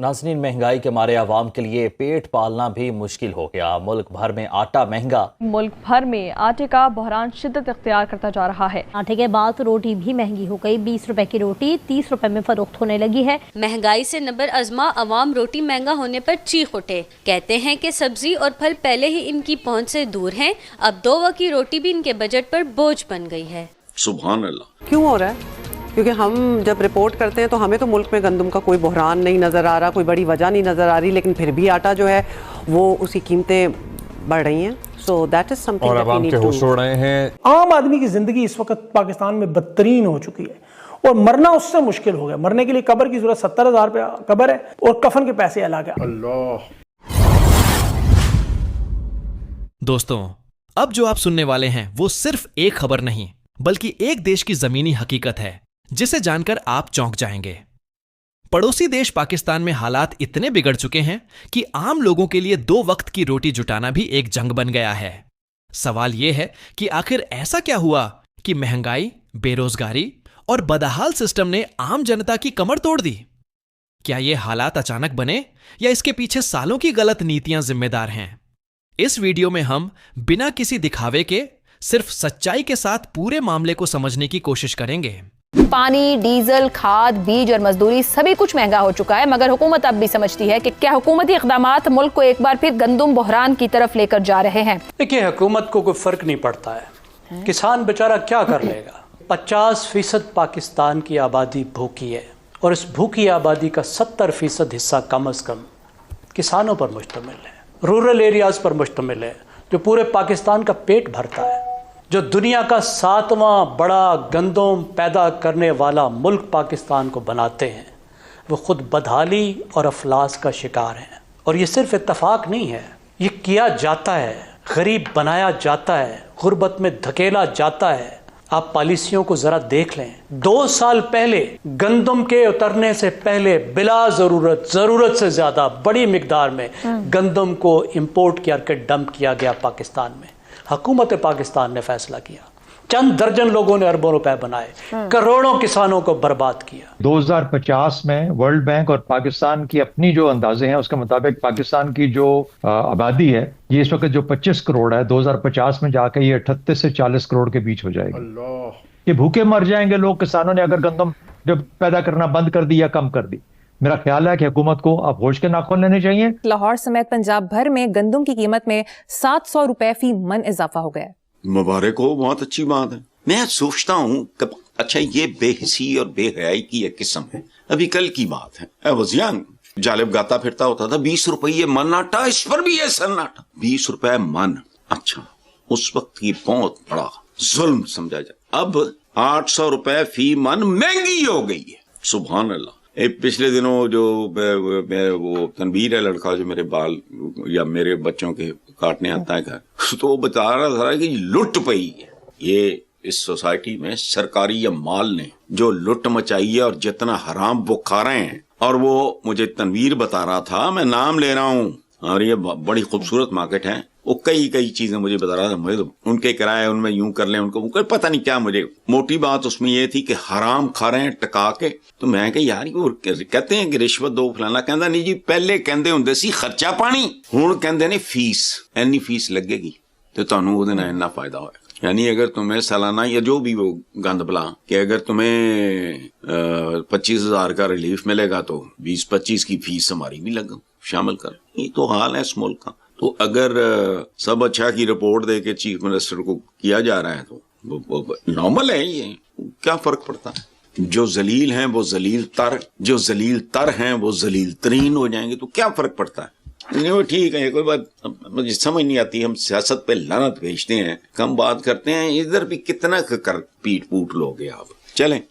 नाज़रीन, महंगाई के मारे आवाम के लिए पेट पालना भी मुश्किल हो गया। मुल्क भर में आटा महंगा। मुल्क भर में आटे का बहरान शिद्दत इख्तियार करता जा रहा है। आटे के बाद रोटी भी महंगी हो गई। 20 रुपए की रोटी 30 रुपए में फरोख्त होने लगी है। महंगाई से नबर अजमा अवाम रोटी महंगा होने पर चीख उठे। कहते हैं कि सब्जी और फल पहले ही इनकी पहुंच से दूर हैं। अब 2 वक्त की रोटी भी इनके बजट पर बोझ बन गई है। सुभान अल्लाह। क्यों हो रहा है? क्योंकि हम जब रिपोर्ट करते हैं तो हमें तो मुल्क में गंदम का कोई बहरान नहीं नज़र आ रहा, कोई बड़ी वजह नहीं नज़र आ रही, लेकिन फिर भी आटा जो है वो उसकी कीमतें बढ़ रही हैं। सो दैट इज समथिंग और आवाम के होश उड़ रहे हैं। आम आदमी की जिंदगी इस वक्त पाकिस्तान में बदतरीन हो चुकी है और मरना उससे मुश्किल हो गया। मरने के लिए कब्र की जरूरत 70,000 रुपया कब्र है और कफन के पैसे अलग है। अल्लाह। दोस्तों, अब जो आप सुनने वाले हैं वो सिर्फ एक खबर नहीं बल्कि एक देश की जमीनी हकीकत है जिसे जानकर आप चौंक जाएंगे। पड़ोसी देश पाकिस्तान में हालात इतने बिगड़ चुके हैं कि आम लोगों के लिए 2 वक्त की रोटी जुटाना भी एक जंग बन गया है। सवाल यह है कि आखिर ऐसा क्या हुआ कि महंगाई, बेरोजगारी और बदहाल सिस्टम ने आम जनता की कमर तोड़ दी? क्या ये हालात अचानक बने या इसके पीछे सालों की गलत नीतियां जिम्मेदार हैं? इस वीडियो में हम बिना किसी दिखावे के सिर्फ सच्चाई के साथ पूरे मामले को समझने की कोशिश करेंगे। पानी, डीजल, खाद, बीज और मजदूरी सभी कुछ महंगा हो चुका है, मगर हुकूमत अब भी समझती है कि क्या हुकूमती इक़दामात मुल्क को एक बार फिर गंदम बहरान की तरफ लेकर जा रहे हैं। देखिए, हुकूमत को कोई फर्क नहीं पड़ता है। किसान बेचारा क्या कर लेगा? 50% पाकिस्तान की आबादी भूखी है और इस भूखी आबादी का 70% हिस्सा कम अज कम किसानों पर मुश्तमिल है, रूरल एरियाज पर मुश्तमिल है, जो पूरे पाकिस्तान का पेट भरता है। जो दुनिया का 7वां बड़ा गंदम पैदा करने वाला मुल्क पाकिस्तान को बनाते हैं, वो खुद बदहाली और अफलास का शिकार हैं। और ये सिर्फ इत्तफाक नहीं है, ये किया जाता है, गरीब बनाया जाता है, गुर्बत में धकेला जाता है। आप पॉलिसियों को ज़रा देख लें। 2 साल पहले गंदम के उतरने से पहले बिला ज़रूरत से ज़्यादा बड़ी मिकदार में गंदम को इंपोर्ट करके डंप किया गया पाकिस्तान में। हुकूमत पाकिस्तान ने फैसला किया, चंद दर्जन लोगों ने अरबों रुपए बनाए, करोड़ों किसानों को बर्बाद किया। 2050 में वर्ल्ड बैंक और पाकिस्तान की अपनी जो अंदाजे हैं उसके मुताबिक पाकिस्तान की जो आबादी है ये इस वक्त जो 25 करोड़ है, 2050 में जाकर ये 38 से 40 करोड़ के बीच हो जाएगी। अल्लाह। ये भूखे मर जाएंगे लोग, किसानों ने अगर गंदम जब पैदा करना बंद कर दी या कम कर दी। मेरा ख्याल है कि हुकूमत को अब होश के नाखून लेने चाहिए। लाहौर समेत पंजाब भर में गंदम की कीमत में 700 रुपए फी मन इजाफा हो गया। मुबारक हो, बहुत अच्छी बात है। मैं सोचता हूँ कि अच्छा ये बेहिसी और बेहयाई की एक किस्म है। अभी कल की बात है, आई वाज यंग, जालिब गाता फिरता होता था 20 रुपये मन आटा, इस पर भी है सन्नाटा। 20 रुपए मन। अच्छा, उस वक्त की बहुत बड़ा जुल्म समझा जाए। अब 800 रुपए फी मन महंगी हो गई है। सुभान अल्लाह। पिछले दिनों जो वो तनवीर है लड़का जो मेरे बाल या मेरे बच्चों के काटने आता है घर, तो वो बता रहा था कि लुट पई है ये इस सोसाइटी में सरकारी या माल ने जो लुट मचाई है और जितना हराम वो खा रहे हैं। और वो मुझे तनवीर बता रहा था, मैं नाम ले रहा हूँ, और ये बड़ी खूबसूरत मार्केट है, वो कई चीजें मुझे बता रहा था। मुझे तो उनके किराए उनमें यूं कर लें, उनको पता नहीं क्या। मुझे मोटी बात उसमें ये थी कि हराम खा रहे हैं टका के। तो मैं कहा यार वो कहते हैं कि रिश्वत दो फलाना, कहता नहीं जी पहले कहते होंगे सी खर्चा पानी, हुण कहते ने फीस, इन्नी फीस लगेगी तो तुहानू उहदे नाल इन्ना फायदा होएगा। यानी अगर तुम्हें सालाना या जो भी वो गंद बला कि अगर तुम्हें 25,000 का रिलीफ मिलेगा तो 20-25 की फीस हमारी भी लग शामिल कर। ये तो हाल है इस मुल्क का। तो अगर सब अच्छा की रिपोर्ट दे के चीफ मिनिस्टर को किया जा रहा है तो वो नॉर्मल है। ये क्या फर्क पड़ता है? जो जलील हैं वो जलील तर, जो जलील तर हैं वो जलील तरीन हो जाएंगे। तो क्या फर्क पड़ता है? नहीं वो ठीक है, कोई बात मुझे समझ नहीं आती। हम सियासत पे लानत भेजते हैं, कम बात करते हैं, इधर भी कितना कर पीट पूट लोगे आप। चलें।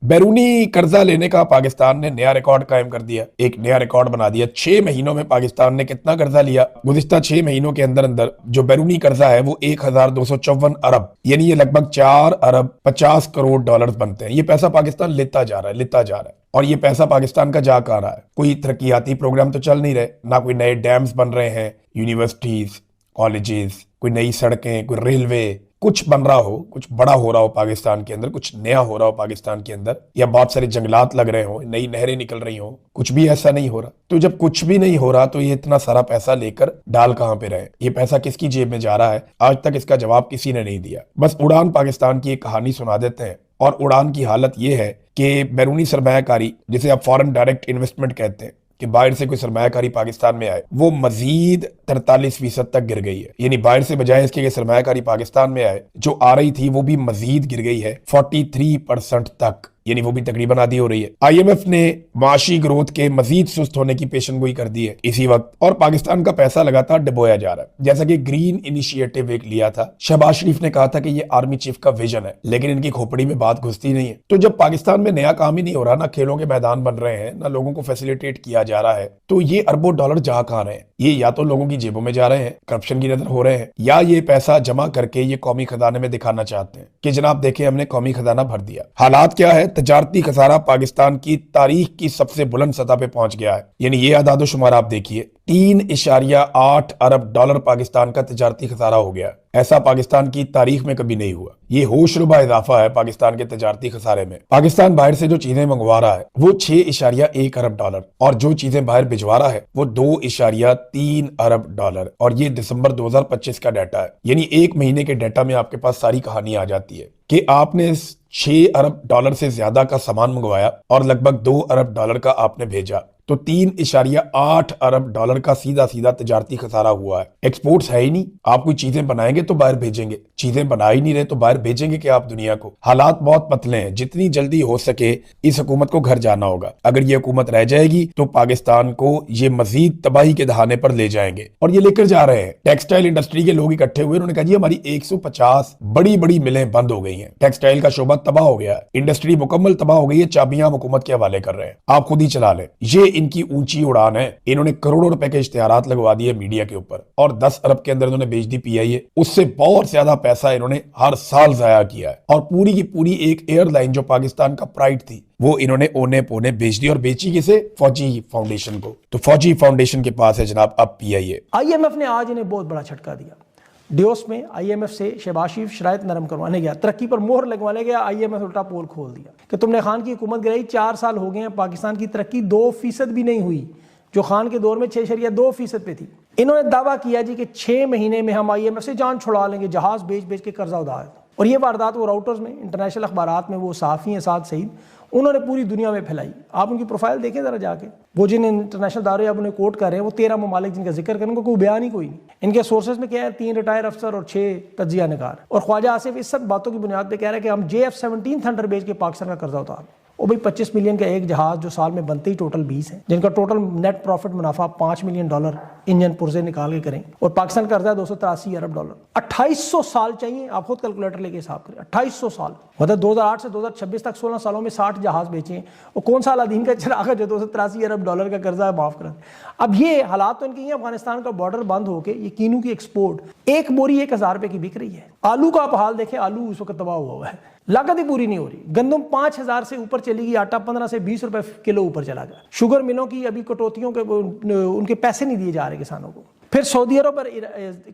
बैरूनी कर्जा लेने का पाकिस्तान ने नया रिकॉर्ड कायम कर दिया, एक नया रिकॉर्ड बना दिया। 6 महीनों में पाकिस्तान ने कितना कर्जा लिया? गुज़िश्ता 6 महीनों के अंदर अंदर जो बैरूनी कर्जा है वो 1254 अरब, यानी ये लगभग 4 अरब 50 करोड़ डॉलर्स बनते हैं। ये पैसा पाकिस्तान लेता जा रहा है और ये पैसा पाकिस्तान का जा कहाँ रहा है? कोई तरक्याती प्रोग्राम तो चल नहीं रहे, ना कोई नए डैम्स बन रहे हैं, यूनिवर्सिटीज, कॉलेजेस, कोई नई सड़कें, कोई रेलवे, कुछ बन रहा हो, कुछ बड़ा हो रहा हो पाकिस्तान के अंदर, कुछ नया हो रहा हो पाकिस्तान के अंदर, या बहुत सारे जंगलात लग रहे हो, नई नहरें निकल रही हो, कुछ भी ऐसा नहीं हो रहा। तो जब कुछ भी नहीं हो रहा तो ये इतना सारा पैसा लेकर डाल कहां पे रहे? ये पैसा किसकी जेब में जा रहा है? आज तक इसका जवाब किसी ने नहीं दिया। बस उड़ान पाकिस्तान की एक कहानी सुना देते हैं। और उड़ान की हालत ये है कि बैरूनी सरमायाकारी, जिसे आप फॉरेन डायरेक्ट इन्वेस्टमेंट कहते हैं, कि बाहर से कोई सरमायाकारी पाकिस्तान में आए, वो मजीद 43% तक गिर गई है। यानी बाहर से बजाय इसके कि सरमायाकारी पाकिस्तान में आए, जो आ रही थी वो भी मजीद गिर गई है 43% तक, यानी वो भी तकरीबन आधी हो रही है। IMF ने माशी ग्रोथ के मजीद सुस्त होने की पेशनगोई कर दी है इसी वक्त, और पाकिस्तान का पैसा लगातार डुबोया जा रहा है। जैसा कि ग्रीन इनिशिएटिव एक लिया था, शहबाज शरीफ ने कहा था कि ये आर्मी चीफ का विजन है, लेकिन इनकी खोपड़ी में बात घुसती नहीं है। तो जब पाकिस्तान में नया काम ही नहीं हो रहा, ना खेलों के मैदान बन रहे हैं, ना लोगों को फैसिलिटेट किया जा रहा है, तो ये अरबों डॉलर जा कहां रहे हैं? ये या तो लोगों की जेबों में जा रहे हैं, करप्शन की नजर हो रहे हैं, या ये पैसा जमा करके ये कौमी खजाने में दिखाना चाहते हैं कि जनाब देखें हमने कौमी खजाना भर दिया। हालात क्या है? तजारती खसारा पाकिस्तान की तारीख की सबसे बुलंद सतह पे पहुंच गया है। यानी ये आदादोशुमार आप देखिए, 3.8 अरब डॉलर पाकिस्तान का तजारती खसारा हो गया। ऐसा पाकिस्तान की तारीख में कभी नहीं हुआ। ये होशरुबा इजाफा है पाकिस्तान के तजारती खसारे में। पाकिस्तान बाहर से जो चीजें मंगवा रहा है वो 6.1 अरब डॉलर, और जो चीजें बाहर भिजवा रहा है वो 2.3 अरब डॉलर, और ये दिसंबर 2025 का डाटा है। यानी एक महीने के डाटा में आपके पास सारी कहानी आ जाती है कि आपने 6 अरब डॉलर से ज्यादा का सामान मंगवाया और लगभग 2 अरब डॉलर का आपने भेजा, तो 3.8 अरब डॉलर का सीधा सीधा तजारती खसारा हुआ है। एक्सपोर्ट्स है ही नहीं। आप कोई चीजें बनाएंगे तो बाहर भेजेंगे, चीजें बना ही नहीं रहे तो बाहर भेजेंगे क्या आप दुनिया को? हालात बहुत पतले हैं। जितनी जल्दी हो सके इस हुकूमत को घर जाना होगा। अगर ये हुकूमत रह जाएगी तो पाकिस्तान को ये मजीद तबाही के दहाने पर ले जाएंगे, और ये लेकर जा रहे हैं। टेक्सटाइल इंडस्ट्री के लोग इकट्ठे हुए, उन्होंने कहा जी हमारी 150 बड़ी बड़ी मिलें बंद हो गई हैं, टेक्सटाइल का शोबा तबाह हो गया है, इंडस्ट्री मुकम्मल तबाह हो गई है, चाबियां हुकूमत के हवाले कर रहे हैं, आप खुद ही चला लें। ये इनकी ऊंची उड़ान है। इन्होंने करोड़ों रुपए के इश्तिहारात लगवा दिए मीडिया के ऊपर, और 10 अरब के अंदर इन्होंने बेच दी PIA। उससे बहुत ज्यादा पैसा इन्होंने हर साल जाया किया है, और पूरी की पूरी एक एयरलाइन जो पाकिस्तान का प्राइड थी वो इन्होंने ओने पोने बेच दी, और बेची किसे? फौजी फाउंडेशन को। तो फौजी फाउंडेशन के पास है जनाब अब PIA। IMF ने आज इन्हें बहुत बड़ा झटका दिया। डियोस में IMF से शहबाज शरीफ शराइत नरम करवाने गया, तरक्की पर मोहर लगवाने गया, IMF उल्टा पोल खोल दिया कि तुमने खान की हुकूमत गिराई, 4 साल हो गए हैं, पाकिस्तान की तरक्की 2% भी नहीं हुई, जो खान के दौर में 6.2% पे थी। इन्होंने दावा किया जी कि 6 महीने में हम IMF से जान छुड़ा लेंगे, जहाज बेच बेच के कर्जा उधार। और ये वारदात वो राउटर्स में, इंटरनेशनल अखबारात में, वो सहाफ़ी हैं साद सईद, उन्होंने पूरी दुनिया में फैलाई। आप उनकी प्रोफाइल देखें जरा जाके, वो जिन इंटरनेशनल दारे आप उन्हें कोट कर रहे हैं वो 13 ममालिक जिनका जिक्र करें, उनको कोई बयान ही कोई नहीं। इनके सोर्सेज में क्या है? 3 रिटायर अफसर और 6 तज्जिया निगार। और ख्वाजा आसिफ इस सब बातों की बुनियाद पे कह रहे हैं कि हम JF-17 थंडर बेच के पाकिस्तान का कर्जा उतार। और भाई 25 मिलियन का एक जहाज जो साल में बनते ही टोटल 20 है, जिनका टोटल नेट प्रॉफिट मुनाफा $5 मिलियन इंजन पुर्जे निकाल के करें, और पाकिस्तान कर्जा 283 अरब डॉलर। 2800 साल चाहिए, आप खुद कैलकुलेटर लेके हिसाब करें, 2800 साल, मतलब 2008 से 2026 तक 16 सालों में 60 जहाज बेचे। और कौन सा अलादीन का चिराग है जो 283 अरब डॉलर का कर्जा माफ करें? अब ये हालात तो इनके, अफगानिस्तान का बॉर्डर बंद होकर ये कीनू की एक्सपोर्ट एक बोरी 1000 रुपए की बिक रही है। आलू का आप हाल देखें, आलू इस वक्त तबाह हुआ है, लागत ही पूरी नहीं हो रही। गंदम 5000 से ऊपर चली गई, आटा 15 से 20 रुपए किलो ऊपर चला गया। शुगर मिलों की अभी कटौतियों के उनके पैसे नहीं दिए जा रहे किसानों को। फिर सऊदी अरब और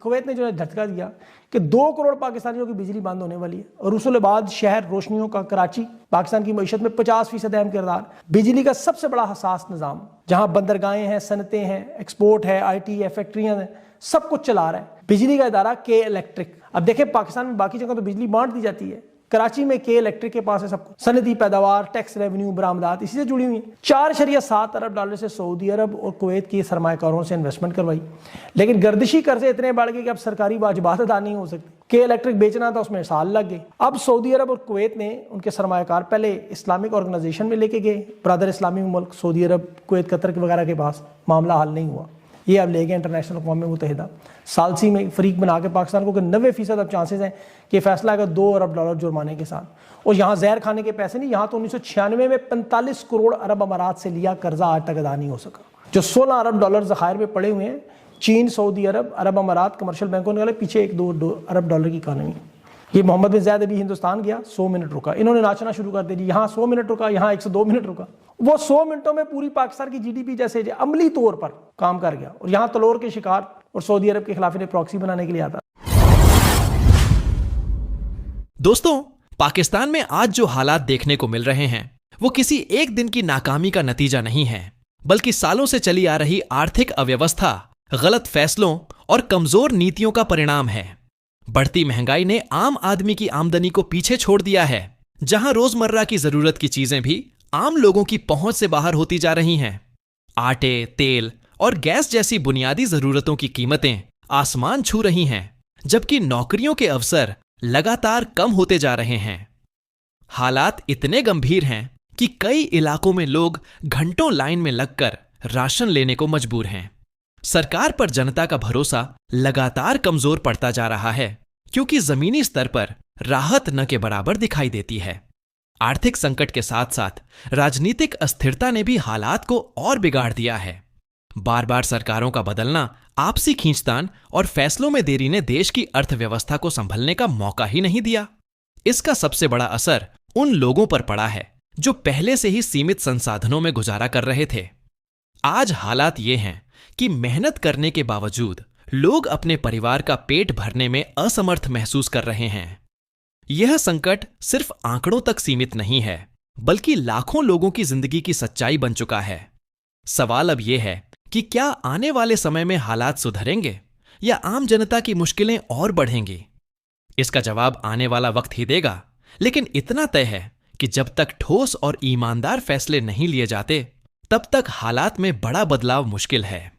कुवैत ने जो है झटका दिया कि 2 करोड़ पाकिस्तानियों की बिजली बंद होने वाली है। और उसके बाद शहर रोशनियों का कराची पाकिस्तान की मईशत में 50% अहम किरदार, बिजली का सबसे बड़ा हसास निज़ाम, जहां बंदरगाहें हैं, सनतें हैं, एक्सपोर्ट है, IT है, फैक्ट्रियां हैं, सब कुछ चला रहा है बिजली का इदारा K इलेक्ट्रिक। अब देखें पाकिस्तान में बाकी जगह तो बिजली बांट दी जाती है, कराची में K इलेक्ट्रिक के पास है सब कुछ। सनदी पैदावार, टैक्स रेवेन्यू, बरामदात इसी से जुड़ी हुई है। 4.7 अरब डॉलर से सऊदी अरब और कुवैत के सरमायाकारों से इन्वेस्टमेंट करवाई, लेकिन गर्दिशी कर्जे इतने बढ़ गए कि अब सरकारी वाजिबात अदा नहीं हो सकती। K इलेक्ट्रिक बेचना था, उसमें साल लग गए। अब सऊदी अरब और कुवैत ने उनके सरमायाकार पहले इस्लामिक ऑर्गेनाइजेशन में लेके गए, ब्रदर इस्लामी मुल्क सऊदी अरब, कुवैत, कतर वगैरह के पास, मामला हल नहीं हुआ। ये अब ले गए इंटरनेशनल अक़वाम मुत्तहिदा सालसी में फरीक बना के पाकिस्तान को, कि 90% अब चांसेस हैं कि फैसला आएगा 2 अरब डॉलर जुर्माने के साथ। और यहाँ जहर खाने के पैसे नहीं, यहाँ तो 1996 में 45 करोड़ अरब अमारात से लिया कर्जा आज तक अदा नहीं हो सका। जो 16 अरब डॉलर ज़खायर में पड़े हुए हैं, चीन, सऊदी अरब, अरब अमारात, कमर्शियल बैंकों ने पीछे 1-2 अरब डॉलर की इकानमी। ये मोहम्मद बिन ज़ायद अभी हिंदुस्तान गया, 100 मिनट रुका, इन्होंने नाचना शुरू कर दिया, यहाँ 100 मिनट रुका, यहाँ 102 मिनट रुका। वो 100 मिनटों में पूरी पाकिस्तान की GDP जैसे अमली तौर पर काम कर गया। और यहाँ तलोर के शिकार और सऊदी अरब के खिलाफ इन्हें प्रॉक्सी बनाने के लिए आता। दोस्तों, पाकिस्तान में आज जो हालात देखने को मिल रहे हैं वो किसी एक दिन की नाकामी का नतीजा नहीं है, बल्कि सालों से चली आ रही आर्थिक अव्यवस्था, गलत फैसलों और कमजोर नीतियों का परिणाम है। बढ़ती महंगाई ने आम आदमी की आमदनी को पीछे छोड़ दिया है। जहां रोजमर्रा की जरूरत की चीजें भी आम लोगों की पहुंच से बाहर होती जा रही हैं। आटे, तेल और गैस जैसी बुनियादी जरूरतों की कीमतें आसमान छू रही हैं, जबकि नौकरियों के अवसर लगातार कम होते जा रहे हैं। हालात इतने गंभीर हैं कि कई इलाकों में लोग घंटों लाइन में लगकर राशन लेने को मजबूर हैं। सरकार पर जनता का भरोसा लगातार कमजोर पड़ता जा रहा है, क्योंकि जमीनी स्तर पर राहत न के बराबर दिखाई देती है। आर्थिक संकट के साथ साथ राजनीतिक अस्थिरता ने भी हालात को और बिगाड़ दिया है। बार बार सरकारों का बदलना, आपसी खींचतान और फैसलों में देरी ने देश की अर्थव्यवस्था को संभलने का मौका ही नहीं दिया। इसका सबसे बड़ा असर उन लोगों पर पड़ा है जो पहले से ही सीमित संसाधनों में गुजारा कर रहे थे। आज हालात ये हैं कि मेहनत करने के बावजूद लोग अपने परिवार का पेट भरने में असमर्थ महसूस कर रहे हैं। यह संकट सिर्फ आंकड़ों तक सीमित नहीं है, बल्कि लाखों लोगों की जिंदगी की सच्चाई बन चुका है। सवाल अब यह है कि क्या आने वाले समय में हालात सुधरेंगे या आम जनता की मुश्किलें और बढ़ेंगी? इसका जवाब आने वाला वक्त ही देगा, लेकिन इतना तय है कि जब तक ठोस और ईमानदार फैसले नहीं लिए जाते, तब तक हालात में बड़ा बदलाव मुश्किल है।